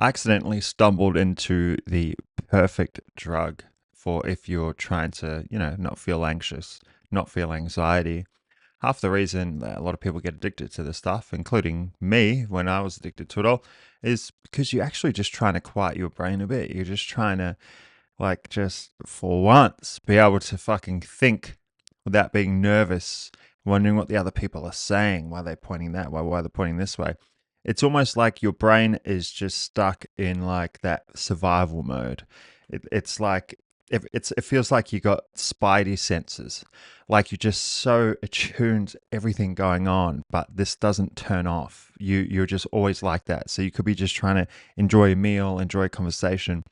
I accidentally stumbled into the perfect drug for if you're trying to, not feel anxious, not feel anxiety. Half the reason that a lot of people get addicted to this stuff, including me when I was addicted to it all, is because you're actually just trying to quiet your brain a bit. You're just trying to, just for once, be able to fucking think without being nervous, wondering what the other people are saying, why they're pointing that way, why they're pointing this way. It's almost like your brain is just stuck in like that survival mode. It's like it feels like you got spidey senses, like you're just so attuned to everything going on, but this doesn't turn off. You're just always like that. So you could be just trying to enjoy a meal, enjoy a conversation,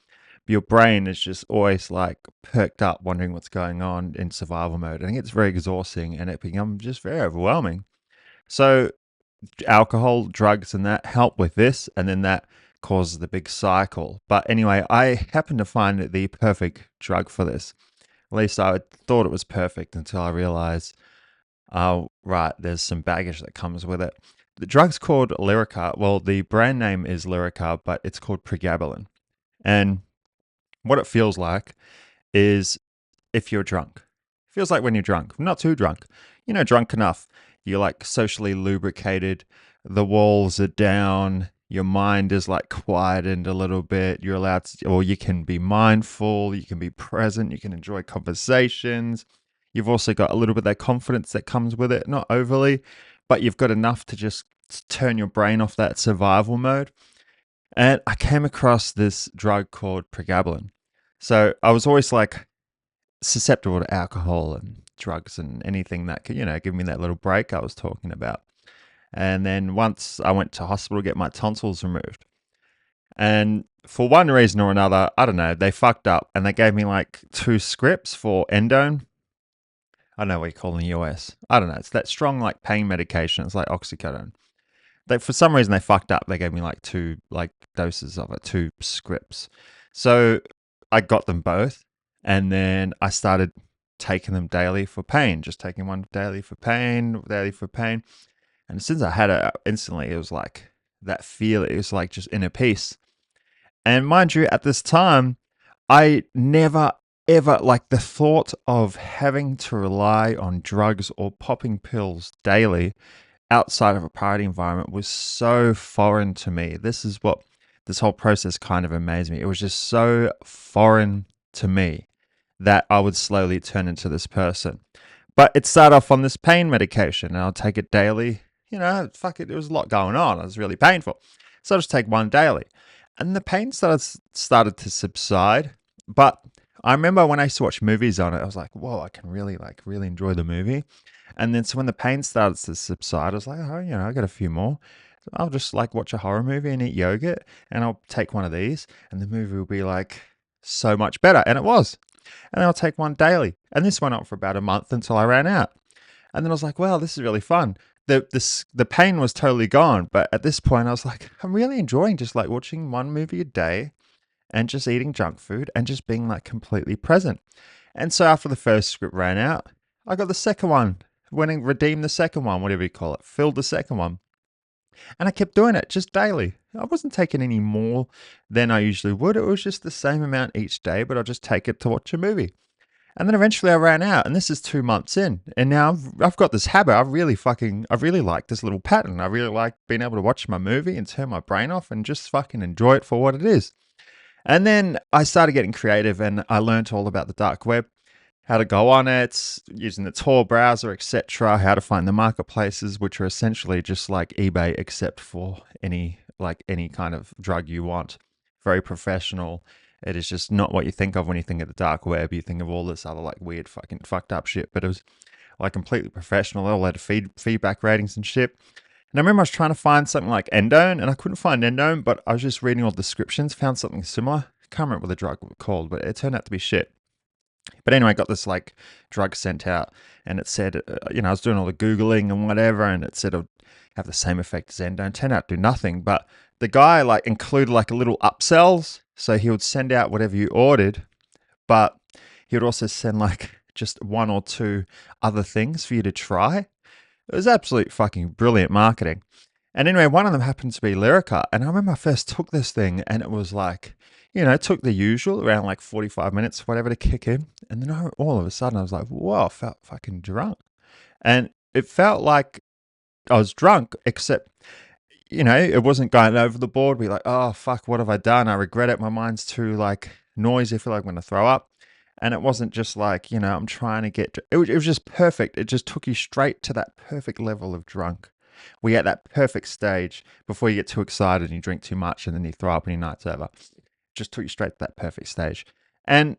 but your brain is just always like perked up, wondering what's going on in survival mode. I think it's very exhausting and it becomes just very overwhelming. So alcohol, drugs, and that help with this, and then that causes the big cycle. But anyway, I happened to find the perfect drug for this. At least I thought it was perfect until I realized, oh, right, there's some baggage that comes with it. The drug's called Lyrica. Well, the brand name is Lyrica, but it's called pregabalin. And what it feels like is if you're drunk. It feels like when you're drunk, not too drunk, drunk enough. You're like socially lubricated, the walls are down, your mind is like quietened a little bit. You're allowed to, or you can be mindful, you can be present, you can enjoy conversations. You've also got a little bit of that confidence that comes with it, not overly, but you've got enough to just turn your brain off that survival mode. And I came across this drug called pregabalin. So I was always like susceptible to alcohol and drugs and anything that could, give me that little break I was talking about. And then once I went to hospital to get my tonsils removed. And for one reason or another, I don't know, they fucked up and they gave me like 2 scripts for endone. I don't know what you call it in the US. I don't know. It's that strong like pain medication. It's like oxycodone. For some reason they fucked up. They gave me like 2 doses of it, 2 scripts. So I got them both, and then I started taking them daily for pain. Just taking one daily for pain, daily for pain. And since I had it instantly, it was like that feel. It was like just inner peace. And mind you, at this time, I never ever like the thought of having to rely on drugs or popping pills daily outside of a party environment was so foreign to me. This is what this whole process kind of amazed me. It was just so foreign to me that I would slowly turn into this person. But it started off on this pain medication, and I'll take it daily. Fuck it, there was a lot going on. It was really painful. So I just take one daily. And the pain started to subside. But I remember when I used to watch movies on it, I was like, whoa, I can really enjoy the movie. And then so when the pain started to subside, I was like, oh, I got a few more. I'll just like watch a horror movie and eat yogurt, and I'll take one of these, and the movie will be like so much better. And it was. And then I'll take one daily. And this went on for about a month until I ran out. And then I was like, wow, this is really fun. The pain was totally gone. But at this point, I was like, I'm really enjoying just like watching one movie a day and just eating junk food and just being like completely present. And so after the first script ran out, I got the second one. Went and redeemed the second one, whatever you call it, filled the second one. And I kept doing it just daily. I wasn't taking any more than I usually would. It was just the same amount each day, but I'll just take it to watch a movie. And then eventually I ran out, and this is 2 months in. And now I've got this habit. I really like this little pattern. I really like being able to watch my movie and turn my brain off and just fucking enjoy it for what it is. And then I started getting creative, and I learned all about the dark web, how to go on it, using the Tor browser, etc., how to find the marketplaces, which are essentially just like eBay, except for any kind of drug you want. Very professional. It is just not what you think of when you think of the dark web. You think of all this other like weird fucking fucked up shit, but it was like completely professional. They all had feedback ratings and shit. And I remember I was trying to find something like endone, and I couldn't find endone, but I was just reading all the descriptions, found something similar. Can't remember what the drug was called, but it turned out to be shit. But anyway, I got this like drug sent out, and it said, I was doing all the Googling and whatever, and it said it would have the same effect as endone. Turned out to do nothing, but the guy like included like a little upsells. So he would send out whatever you ordered, but he would also send like just 1 or 2 other things for you to try. It was absolute fucking brilliant marketing. And anyway, one of them happened to be Lyrica. And I remember I first took this thing and it was like, it took the usual around like 45 minutes, whatever, to kick in. And then all of a sudden I was like, whoa, I felt fucking drunk. And it felt like I was drunk, except, it wasn't going over the board. Be like, oh, fuck, what have I done? I regret it. My mind's too like noisy. I feel like I'm going to throw up. And it wasn't just like, I'm trying to it was just perfect. It just took you straight to that perfect level of drunk. We at that perfect stage before you get too excited and you drink too much and then you throw up and your night's over. Just took you straight to that perfect stage. And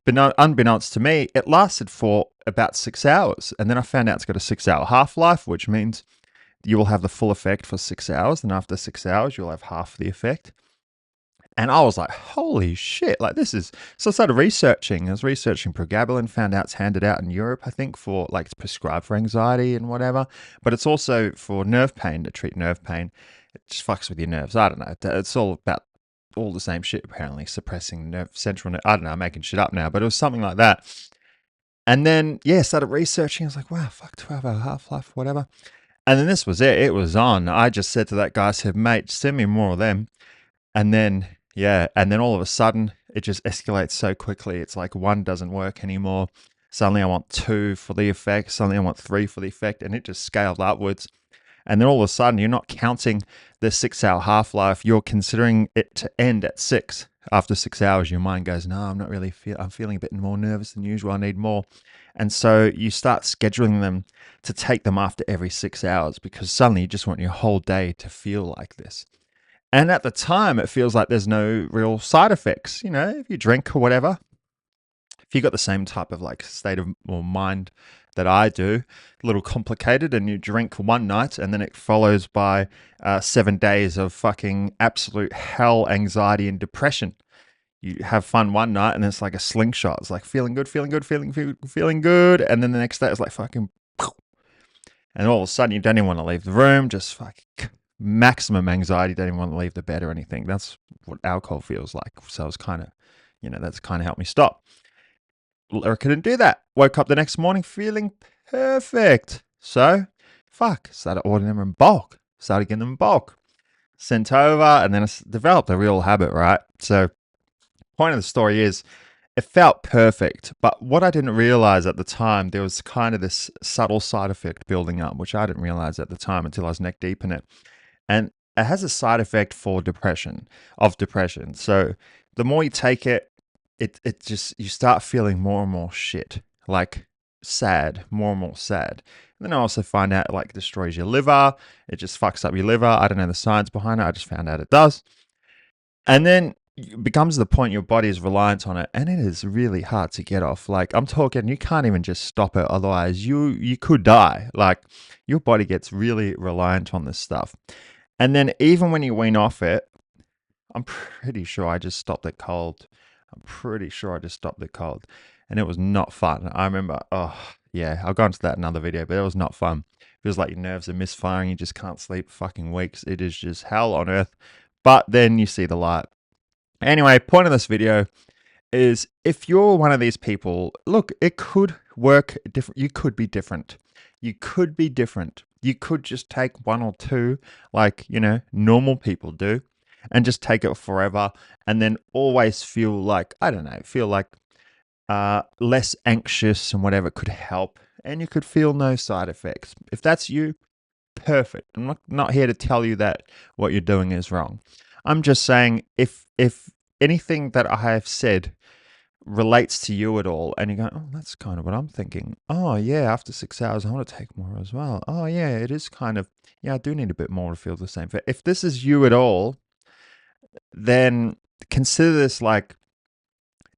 unbeknownst to me, it lasted for about 6 hours. And then I found out it's got a 6 hour half-life, which means you will have the full effect for 6 hours. And after 6 hours, you'll have half the effect. And I was like, holy shit, like this is. So I started researching. I was researching pregabalin, found out it's handed out in Europe, I think, for like it's prescribed for anxiety and whatever. But it's also for nerve pain, to treat nerve pain. It just fucks with your nerves. I don't know. It's all about all the same shit, apparently, suppressing central nerve. I don't know, I'm making shit up now, but it was something like that. And then, yeah, started researching. I was like, wow, fuck, 12-hour half-life, whatever. And then this was it. It was on. I just said to that guy, I said, mate, send me more of them. And then, yeah, and then all of a sudden, it just escalates so quickly. It's like one doesn't work anymore. Suddenly I want 2 for the effect. Suddenly I want 3 for the effect. And it just scaled upwards. And then all of a sudden, you're not counting the 6-hour half-life. You're considering it to end at 6. After 6 hours, your mind goes, no, I'm not really I'm feeling a bit more nervous than usual. I need more. And so you start scheduling them to take them after every 6 hours because suddenly you just want your whole day to feel like this. And at the time, it feels like there's no real side effects. If you drink or whatever, if you got the same type of like state of or mind that I do, a little complicated, and you drink one night and then it follows by 7 days of fucking absolute hell, anxiety, and depression. You have fun one night and it's like a slingshot. It's like feeling good, feeling good, feeling good. And then the next day it's like fucking, and all of a sudden you don't even want to leave the room, just fucking maximum anxiety, don't even want to leave the bed or anything. That's what alcohol feels like. So it's kind of, that's kind of helped me stop. Lyrica didn't do that. Woke up the next morning feeling perfect. So, started ordering them in bulk. Started getting them in bulk. Sent over, and then it's developed a real habit, right? So, point of the story is, it felt perfect. But what I didn't realize at the time, there was kind of this subtle side effect building up, which I didn't realize at the time until I was neck deep in it. And it has a side effect for depression. So, the more you take it, it just, you start feeling more and more shit, like sad, more and more sad. And then I also find out it like destroys your liver. It just fucks up your liver. I don't know the science behind it. I just found out it does. And then it becomes the point your body is reliant on it, and it is really hard to get off. Like I'm talking, you can't even just stop it. Otherwise you could die. Like your body gets really reliant on this stuff. And then even when you wean off it, I'm pretty sure I just stopped it cold. And it was not fun. I remember, I'll go into that in another video, but it was not fun. It feels like your nerves are misfiring. You just can't sleep for fucking weeks. It is just hell on earth. But then you see the light. Anyway, point of this video is if you're one of these people, look, it could work different. You could be different. You could just take 1 or 2 like, normal people do, and just take it forever, and then always feel like, I don't know, less anxious and whatever could help, and you could feel no side effects. If that's you, perfect. I'm not here to tell you that what you're doing is wrong. I'm just saying if anything that I have said relates to you at all, and you go, oh, that's kind of what I'm thinking. Oh yeah, after 6 hours, I want to take more as well. Oh yeah, it is kind of, I do need a bit more to feel the same. If this is you at all, then consider this like,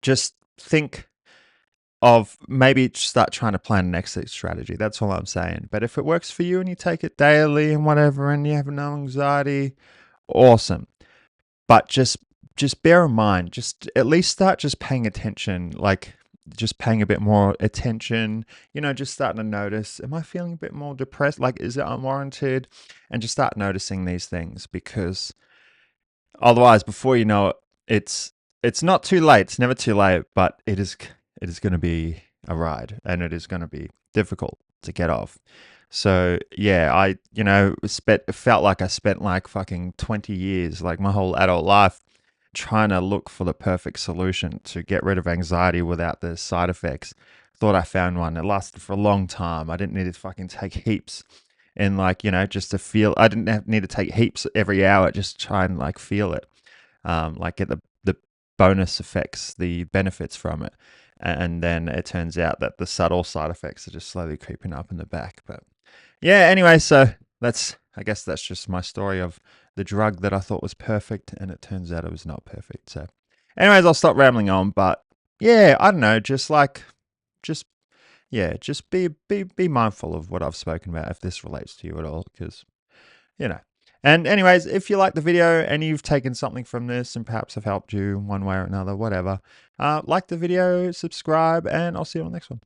just think of maybe start trying to plan an exit strategy. That's all I'm saying. But if it works for you and you take it daily and whatever, and you have no anxiety, awesome. But just bear in mind, just at least start just paying attention, like just paying a bit more attention, just starting to notice, am I feeling a bit more depressed? Like, is it unwarranted? And just start noticing these things, because otherwise, before you know it, it's not too late. It's never too late, but it is going to be a ride, and it is going to be difficult to get off. So yeah, it felt like I spent like fucking 20 years, like my whole adult life, trying to look for the perfect solution to get rid of anxiety without the side effects. Thought I found one. It lasted for a long time. I didn't need to fucking take heaps and like, just to feel. I didn't need to take heaps every hour. Just try and like feel it, like get the bonus effects, the benefits from it. And then it turns out that the subtle side effects are just slowly creeping up in the back. But yeah, anyway, so I guess that's just my story of the drug that I thought was perfect, and it turns out it was not perfect. So, anyways, I'll stop rambling on. But yeah, I don't know, just just be mindful of what I've spoken about if this relates to you at all, because you know. And anyways, if you like the video and you've taken something from this and perhaps have helped you one way or another, whatever, like the video, subscribe, and I'll see you on the next one.